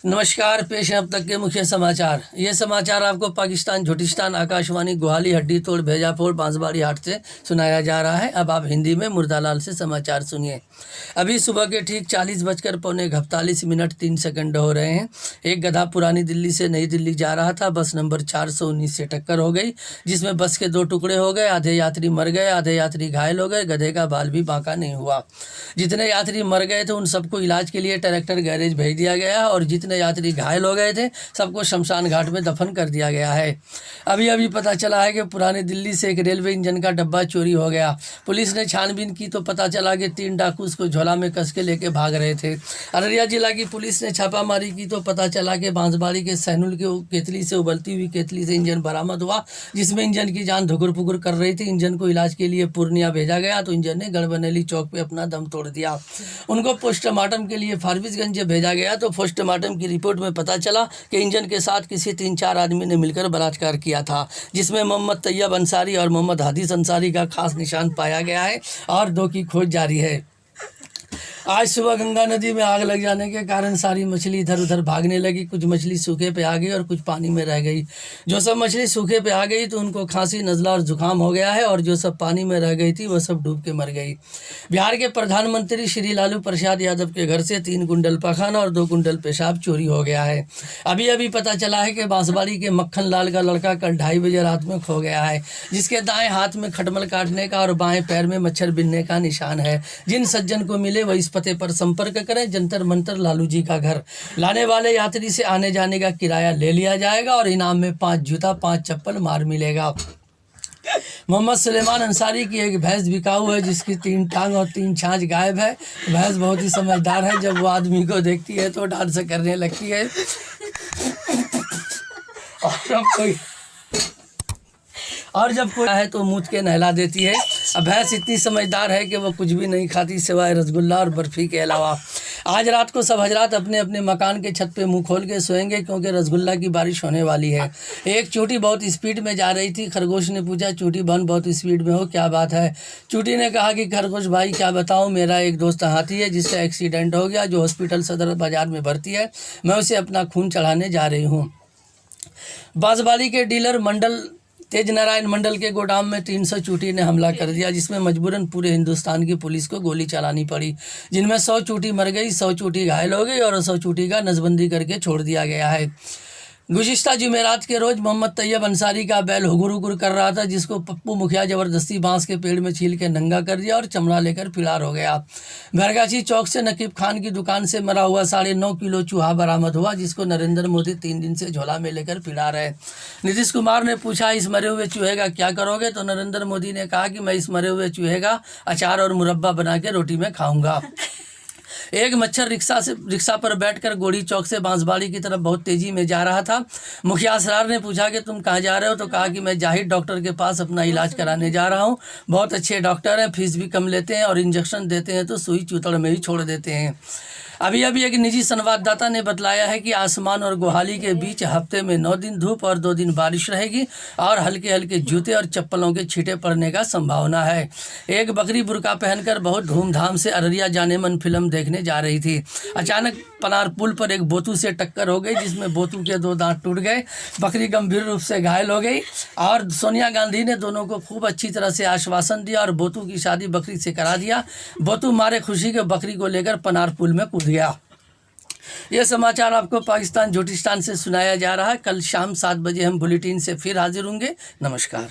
नमस्कार, पेश है अब तक के मुख्य समाचार। ये समाचार आपको पाकिस्तान झूठिस्तान आकाशवाणी गुहाली हड्डी तोड़ भेजापुर बांसवाड़ी हाट से सुनाया जा रहा है। अब आप हिंदी में मुर्दालाल से समाचार सुनिए। अभी सुबह के ठीक 40:45 3 हो रहे हैं। एक गधा पुरानी दिल्ली से नई दिल्ली जा रहा था। बस नंबर 419 से टक्कर हो गई, जिसमें बस के 2 टुकड़े हो गए। आधे यात्री मर गए, आधे यात्री घायल हो गए। गधे का बाल भी बांका नहीं हुआ। जितने यात्री मर गए थे उन सबको इलाज के लिए ट्रैक्टर गैरेज भेज दिया गया, और जितने यात्री घायल हो गए थे सबको शमशान घाट में दफन कर दिया गया है। अभी पता चला है कि पुरानी दिल्ली से एक रेलवे इंजन का डब्बा चोरी हो गया। पुलिस ने छानबीन की तो पता चला कि 3 डाकू उसको झोला में कस के लेके भाग रहे थे। अररिया जिला की पुलिस ने छापामारी की तो पता चला कि बांसवाड़ी के सैनुल के केतली से उबलती हुई केतली से इंजन बरामद हुआ, जिसमें इंजन की जान धुकुर पुकुर कर रही थी। इंजन को इलाज के लिए पूर्णिया भेजा गया तो इंजन ने गढ़बनेली चौक पे अपना दम तोड़ दिया। उनको पोस्टमार्टम के लिए फारबिसगंज भेजा गया तो पोस्टमार्टम की रिपोर्ट में पता चला कि इंजन के साथ किसी 3-4 आदमी ने मिलकर बलात्कार किया था, जिसमें मोहम्मद तैयब अंसारी और मोहम्मद हादिस अंसारी का खास निशान पाया गया है और 2 की खोज जारी है। आज सुबह गंगा नदी में आग लग जाने के कारण सारी मछली इधर उधर भागने लगी। कुछ मछली सूखे पे आ गई और कुछ पानी में रह गई। जो सब मछली सूखे पे आ गई तो उनको खांसी, नज़ला और जुकाम हो गया है, और जो सब पानी में रह गई थी वो सब डूब के मर गई। बिहार के प्रधानमंत्री श्री लालू प्रसाद यादव के घर से 3 कुंडल पखाना और 2 कुंडल पेशाब चोरी हो गया है। अभी पता चला है कि बांसवाड़ी के मक्खन लाल का लड़का कल 2:30 बजे रात में खो गया है, जिसके दाएं हाथ में खटमल काटने का और बाएं पैर में मच्छर बिनने का निशान है। जिन सज्जन को मिले वो इस पते पर संपर्क करें। जंतर मंतर लालू जी का घर। लाने वाले यात्री से आने जाने का किराया ले लिया जाएगा और इनाम में 5 जूता 5 चप्पल मार मिलेगा। मोहम्मद सुलेमान अंसारी की एक भैंस बिकाऊ है, जिसकी 3 टांग और 3 छाछ गायब है। भैंस बहुत ही समझदार है, जब वो आदमी को देखती है तो डांस करने लगती है और जब कोई है तो मूत के नहला देती है। अब भैंस इतनी समझदार है कि वो कुछ भी नहीं खाती सिवाय रसगुल्ला और बर्फ़ी के अलावा। आज रात को सब हजरात अपने अपने मकान के छत पे मुंह खोल के सोएंगे, क्योंकि रसगुल्ला की बारिश होने वाली है। एक चूटी बहुत स्पीड में जा रही थी। खरगोश ने पूछा, चूटी बहन बहुत स्पीड में हो, क्या बात है? चूटी ने कहा कि खरगोश भाई क्या बताऊँ, मेरा एक दोस्त हाथी है जिसका एक्सीडेंट हो गया, जो हॉस्पिटल सदर बाज़ार में भर्ती है। मैं उसे अपना खून चढ़ाने जा रही हूँ। बांसवाड़ी के डीलर मंडल तेज नारायण मंडल के गोदाम में 300 चूटी ने हमला कर दिया, जिसमें मजबूरन पूरे हिंदुस्तान की पुलिस को गोली चलानी पड़ी, जिनमें 100 चूटी मर गई, 100 चूटी घायल हो गई और 100 चूटी का नसबंदी करके छोड़ दिया गया है। गुज़िश्ता जुमेरात के रोज़ मोहम्मद तैयब अंसारी का बैल हुगुर हुगुर कर रहा था, जिसको पप्पू मुखिया ज़बरदस्ती बांस के पेड़ में छील के नंगा कर दिया और चमड़ा लेकर फरार हो गया। भरगाछी चौक से नकीब खान की दुकान से मरा हुआ 9.5 किलो चूहा बरामद हुआ, जिसको नरेंद्र मोदी 3 दिन से झोला में लेकर फरार है। नीतीश कुमार ने पूछा, इस मरे हुए चूहे का क्या करोगे? तो नरेंद्र मोदी ने कहा कि मैं इस मरे हुए चूहे का अचार और मुरब्बा बना के रोटी में खाऊंगा। एक मच्छर रिक्शा पर बैठकर गोड़ी चौक से बांसवाड़ी की तरफ बहुत तेजी में जा रहा था। मुखिया असरार ने पूछा कि तुम कहाँ जा रहे हो? तो कहा कि मैं जाहिद डॉक्टर के पास अपना इलाज कराने जा रहा हूँ। बहुत अच्छे डॉक्टर हैं, फीस भी कम लेते हैं और इंजेक्शन देते हैं तो सुई चूतड़ में ही छोड़ देते हैं। अभी एक निजी संवाददाता ने बतलाया है कि आसमान और गुहाली के बीच हफ्ते में 9 दिन धूप और 2 दिन बारिश रहेगी और हल्के हल्के जूते और चप्पलों के छींटे पड़ने का संभावना है। एक बकरी बुर्का पहनकर बहुत धूमधाम से अररिया जाने मन फिल्म देखने जा रही थी। अचानक पनार पुल पर एक बोतू से टक्कर हो गई, जिसमें बोतू के 2 दांत टूट गए। बकरी गंभीर रूप से घायल हो गई और सोनिया गांधी ने दोनों को खूब अच्छी तरह से आश्वासन दिया और बोतू की शादी बकरी से करा दिया। बोतू मारे खुशी के बकरी को लेकर पनार पुल में कूद गया। यह समाचार आपको पाकिस्तान झूठिस्तान से सुनाया जा रहा है। कल शाम 7 बजे हम बुलेटिन से फिर हाजिर होंगे। नमस्कार।